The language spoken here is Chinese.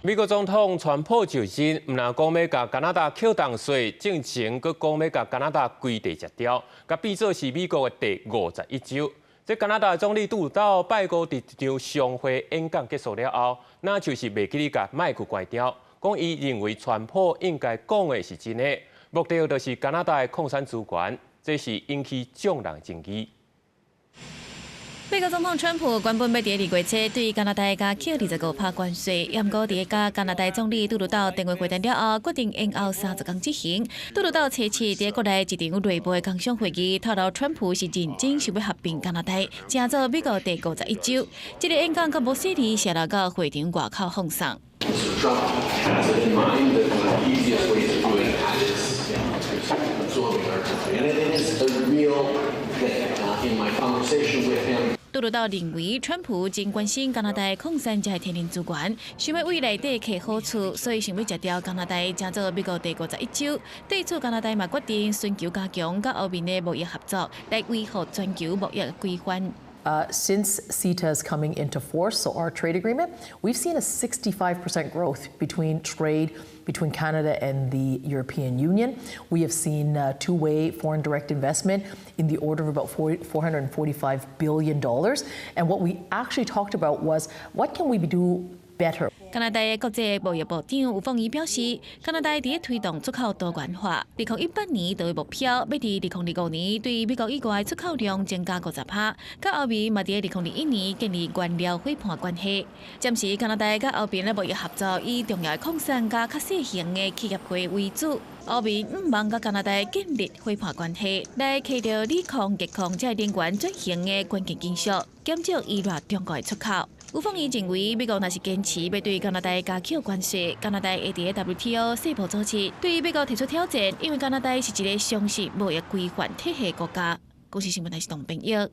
美国总统川普就任，唔但讲要甲加拿大扣重税，正前佮讲要甲加拿大归地截掉，甲变做是美国的第51州。这加拿大总理杜鲁道拜五伫一场商会演讲结束了后，那就是袂记哩甲麦克关掉，讲伊认为川普应该讲的是真的，目的就是加拿大的矿产资源，这是引起众人争议。 美国总统川普原本要伫2月初对加拿大加扣25%关税，不过伫甲加拿大总理杜鲁道电话会谈了后，决定延后30天执行。杜鲁道初次伫国内一场内部的工商会议，透露川普是认真想要合并加拿大，成做美国第51州。这个演讲甲无细里泄露到会场外口放送。 杜鲁道认为，川普真关心加拿大矿产这天然资源，想要为内底摕好处，所以想要截掉加拿大，成做美国第51州。对此，加拿大嘛决定寻求加强甲欧盟的贸易合作，来维护全球贸易规范。 Since CETA is coming into force, so our trade agreement, we've seen a 65% growth between trade between Canada and the European Union. We have seen two-way foreign direct investment in the order of about $445 billion. And what we actually talked about was what can we do better? 加拿大的国际贸易部长吴凤仪表示，加拿大伫推动出口多元化。2018年就目标要伫2025年对美国以外出口量增加50%，甲欧盟嘛伫2021年建立原料伙伴关系。暂时加拿大甲欧盟的贸易合作以重要的矿产甲较小型的企业会为主。欧盟唔望甲加拿大建立伙伴关系，来摕到锂矿、镉矿这能源转型的关键技术，减少依赖中国的出口。 吴凤仪认为，美国若是坚持要对加拿大加扣关税，加拿大会伫 WTO 世贸组织对美国提出挑战，因为加拿大是一个相信贸易规范体系国家。公司新闻台是董炳耀。